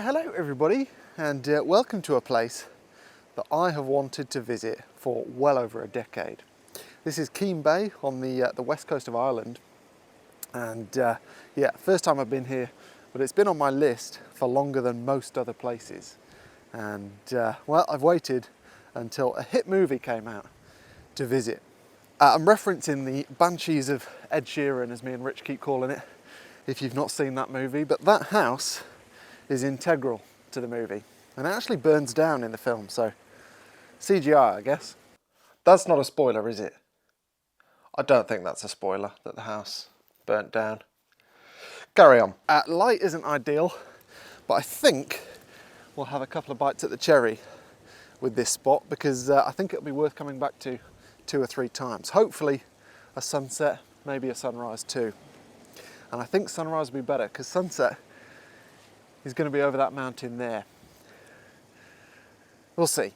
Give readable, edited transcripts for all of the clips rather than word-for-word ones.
Hello everybody, and welcome to a place that I have wanted to visit for well over a decade. This is Keene Bay on the west coast of Ireland, and yeah, first time I've been here, but it's been on my list for longer than most other places. And well, I've waited until a hit movie came out to visit. I'm referencing the Banshees of Ed Sheeran, as me and Rich keep calling it, if you've not seen that movie, but that house is integral to the movie, and it actually burns down in the film, so CGI, I guess. That's not a spoiler, is it? I don't think that's a spoiler, that the house burnt down. Carry on. Light isn't ideal, but I think we'll have a couple of bites at the cherry with this spot, because I think it'll be worth coming back to 2 or 3 times. Hopefully a sunset, maybe a sunrise too. And I think sunrise will be better, because sunset is going to be over that mountain there. We'll see.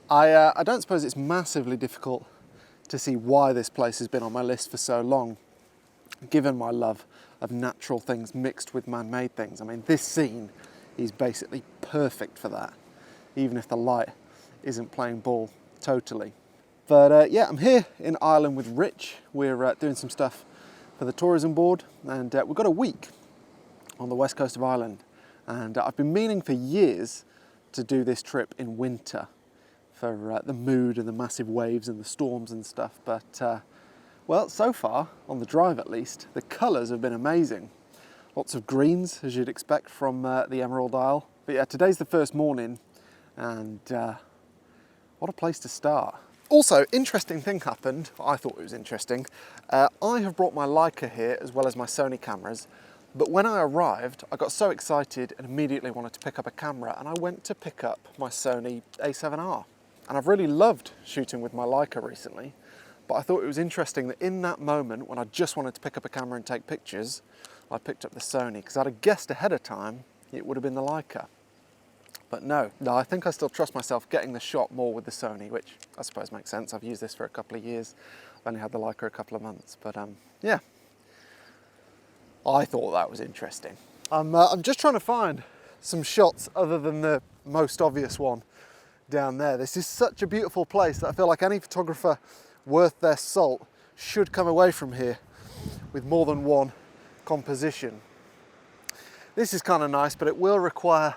I don't suppose it's massively difficult to see why this place has been on my list for so long, given my love of natural things mixed with man-made things. I mean, this scene is basically perfect for that, even if the light isn't playing ball totally. But yeah, I'm here in Ireland with Rich. We're doing some stuff for the tourism board, and we've got a week on the west coast of Ireland. And I've been meaning for years to do this trip in winter for the mood and the massive waves and the storms and stuff. But, well, so far, on the drive at least, the colours have been amazing. Lots of greens, as you'd expect from the Emerald Isle. But yeah, today's the first morning, and what a place to start. Also, interesting thing happened. I thought it was interesting. I have brought my Leica here, as well as my Sony cameras. But when I arrived, I got so excited and immediately wanted to pick up a camera, and I went to pick up my Sony A7R. And I've really loved shooting with my Leica recently, but I thought it was interesting that in that moment when I just wanted to pick up a camera and take pictures, I picked up the Sony, because I'd have guessed ahead of time it would have been the Leica. But no, I think I still trust myself getting the shot more with the Sony, which I suppose makes sense. I've used this for a couple of years. I've only had the Leica a couple of months, but yeah. I thought that was interesting. I'm just trying to find some shots other than the most obvious one down there. This is such a beautiful place that I feel like any photographer worth their salt should come away from here with more than one composition. This is kind of nice, but it will require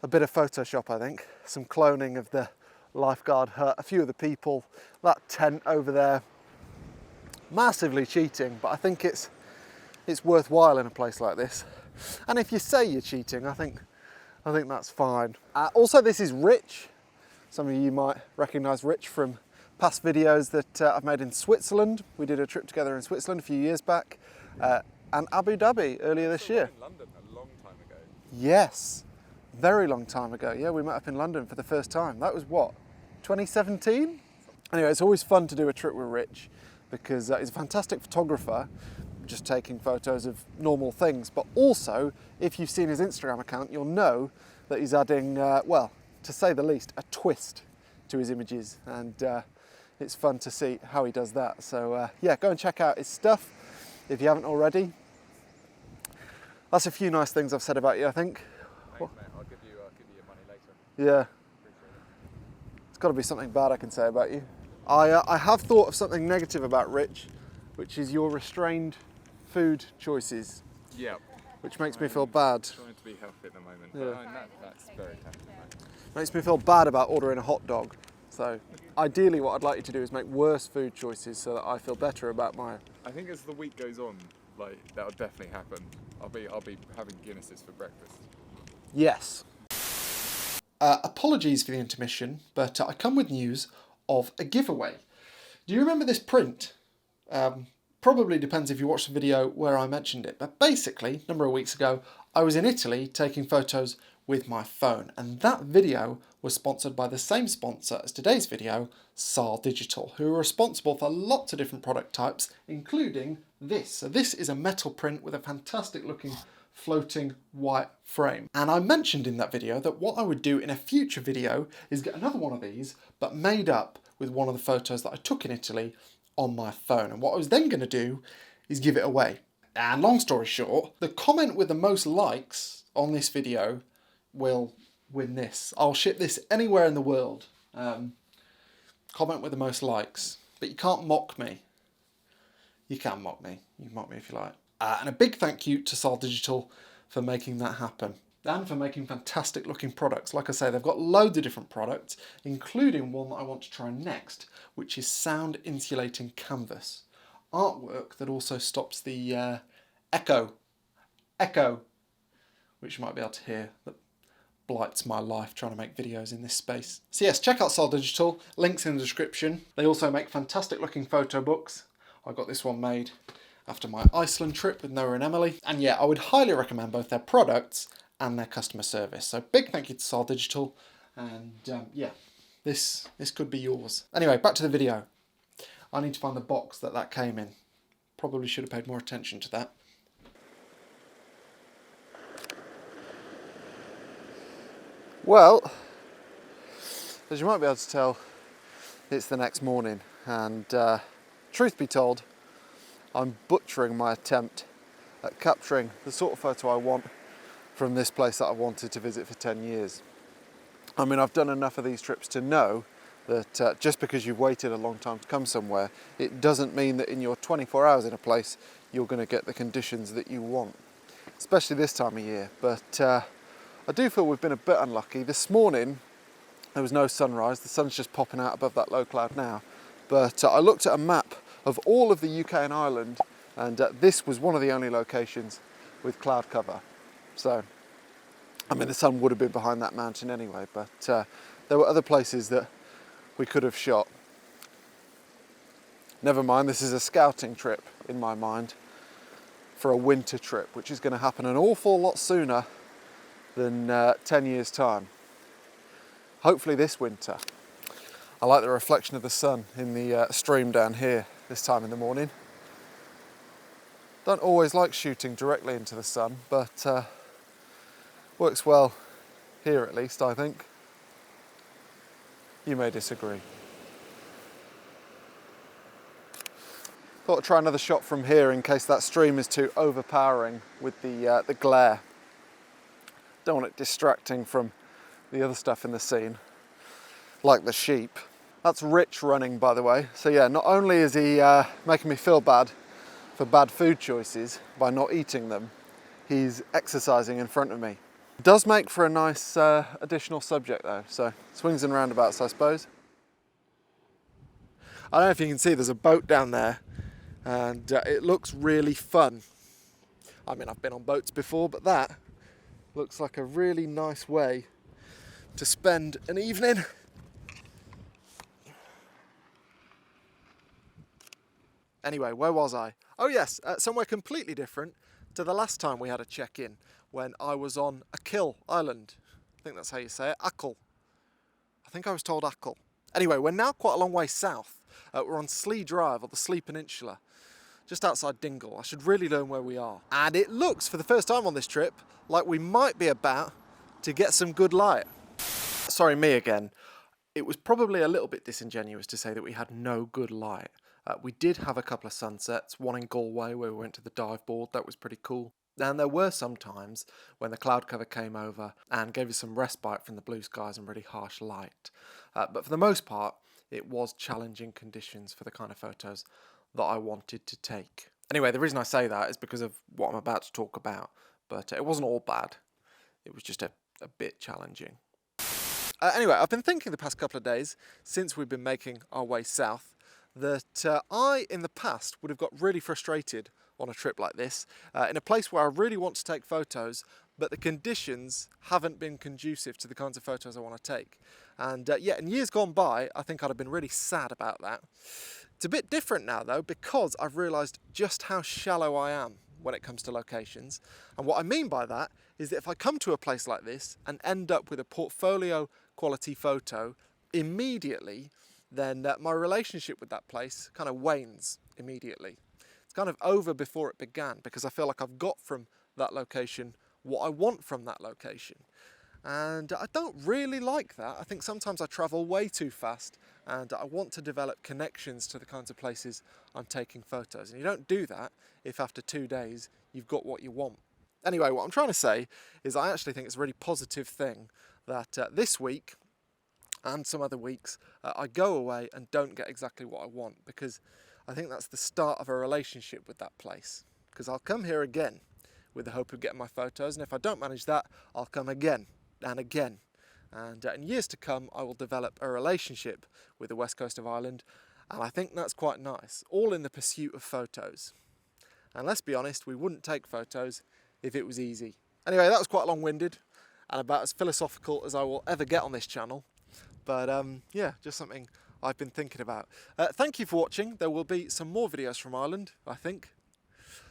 a bit of Photoshop, I think. Some cloning of the lifeguard hut, a few of the people, that tent over there. Massively cheating, but I think it's worthwhile in a place like this. And if you say you're cheating, I think that's fine. Also, this is Rich. Some of you might recognise Rich from past videos that I've made in Switzerland. We did a trip together in Switzerland a few years back, and Abu Dhabi earlier this year. In London a long time ago. Yes, very long time ago. Yeah, we met up in London for the first time. That was what, 2017? Anyway, it's always fun to do a trip with Rich, because he's a fantastic photographer, just taking photos of normal things, but also, if you've seen his Instagram account, you'll know that he's adding, well, to say the least, a twist to his images, and it's fun to see how he does that. So yeah, go and check out his stuff if you haven't already. That's a few nice things I've said about you, I think. Thanks, mate. I'll give you your money later. Yeah. It's got to be something bad I can say about you. I have thought of something negative about Rich, which is your restrained food choices. Yeah. Which makes me feel bad. Trying to be healthy at the moment. Yeah. But that's very tempting, mate. Makes me feel bad about ordering a hot dog. So ideally what I'd like you to do is make worse food choices so that I feel better about my... I think as the week goes on, like, that'll definitely happen. I'll be having Guinnesses for breakfast. Yes. Apologies for the intermission, but I come with news of a giveaway. Do you remember this print? Probably depends if you watched the video where I mentioned it, but basically, a number of weeks ago, I was in Italy taking photos with my phone, and that video was sponsored by the same sponsor as today's video, SAR Digital, who are responsible for lots of different product types, including this. So this is a metal print with a fantastic looking floating white frame. And I mentioned in that video that what I would do in a future video is get another one of these, but made up with one of the photos that I took in Italy on my phone. And what I was then going to do is give it away. And long story short, the comment with the most likes on this video will win this. I'll ship this anywhere in the world. Comment with the most likes. But you can't mock me. You can mock me. You can mock me if you like. And a big thank you to Sol Digital for making that happen. And for making fantastic looking products. Like I say, they've got loads of different products, including one that I want to try next, which is sound insulating canvas. Artwork that also stops the echo, which you might be able to hear, that blights my life trying to make videos in this space. So yes, check out Sol Digital, links in the description. They also make fantastic looking photo books. I got this one made after my Iceland trip with Noah and Emily. And yeah, I would highly recommend both their products and their customer service. So big thank you to Sol Digital, and yeah, this could be yours. Anyway, back to the video. I need to find the box that came in. Probably should have paid more attention to that. Well, as you might be able to tell, it's the next morning, and truth be told, I'm butchering my attempt at capturing the sort of photo I want from this place that I've wanted to visit for 10 years. I mean, I've done enough of these trips to know that just because you've waited a long time to come somewhere, it doesn't mean that in your 24 hours in a place, you're going to get the conditions that you want, especially this time of year. But I do feel we've been a bit unlucky. This morning, there was no sunrise. The sun's just popping out above that low cloud now. But I looked at a map of all of the UK and Ireland, and this was one of the only locations with cloud cover. So, I mean, the sun would have been behind that mountain anyway, but there were other places that we could have shot. Never mind, this is a scouting trip in my mind for a winter trip, which is going to happen an awful lot sooner than 10 years' time. Hopefully this winter. I like the reflection of the sun in the stream down here this time in the morning. Don't always like shooting directly into the sun, but works well here at least, I think. You may disagree. Thought I'd try another shot from here in case that stream is too overpowering with the glare. Don't want it distracting from the other stuff in the scene, like the sheep. That's Rich running, by the way. So yeah, not only is he making me feel bad for bad food choices by not eating them, he's exercising in front of me. Does make for a nice additional subject though, so swings and roundabouts, I suppose. I don't know if you can see, there's a boat down there, and it looks really fun. I mean, I've been on boats before, but that looks like a really nice way to spend an evening. Anyway, where was I? Oh yes, somewhere completely different to the last time we had a check-in, when I was on Achill Island. I think that's how you say it, Achill. I think I was told Achill. Anyway, we're now quite a long way south. We're on Slee Drive, or the Slee Peninsula, just outside Dingle. I should really learn where we are. And it looks, for the first time on this trip, like we might be about to get some good light. Sorry, me again. It was probably a little bit disingenuous to say that we had no good light. We did have a couple of sunsets, one in Galway where we went to the dive board. That was pretty cool. And there were some times when the cloud cover came over and gave us some respite from the blue skies and really harsh light. But for the most part, it was challenging conditions for the kind of photos that I wanted to take. Anyway, the reason I say that is because of what I'm about to talk about. But it wasn't all bad. It was just a bit challenging. Anyway, I've been thinking the past couple of days, since we've been making our way south, that I, in the past, would have got really frustrated on a trip like this, in a place where I really want to take photos, but the conditions haven't been conducive to the kinds of photos I want to take. And yeah, in years gone by, I think I'd have been really sad about that. It's a bit different now, though, because I've realised just how shallow I am when it comes to locations. And what I mean by that is that if I come to a place like this and end up with a portfolio quality photo immediately, then my relationship with that place kind of wanes immediately. It's kind of over before it began, because I feel like I've got from that location what I want from that location. And I don't really like that. I think sometimes I travel way too fast, and I want to develop connections to the kinds of places I'm taking photos. And you don't do that if after 2 days you've got what you want. Anyway, what I'm trying to say is I actually think it's a really positive thing that this week and some other weeks I go away and don't get exactly what I want, because I think that's the start of a relationship with that place. Because I'll come here again with the hope of getting my photos, and if I don't manage that, I'll come again and again. And in years to come, I will develop a relationship with the west coast of Ireland, and I think that's quite nice, all in the pursuit of photos. And let's be honest, we wouldn't take photos if it was easy. Anyway, that was quite long-winded and about as philosophical as I will ever get on this channel. But yeah, just something I've been thinking about. Thank you for watching. There will be some more videos from Ireland, I think.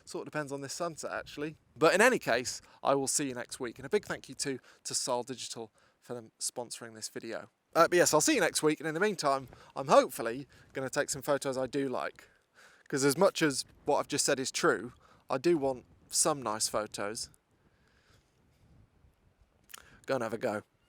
Sort of depends on this sunset, actually. But in any case, I will see you next week. And a big thank you to Sol Digital for them sponsoring this video. But yes, I'll see you next week. And in the meantime, I'm hopefully going to take some photos I do like. Because as much as what I've just said is true, I do want some nice photos. Go and have a go.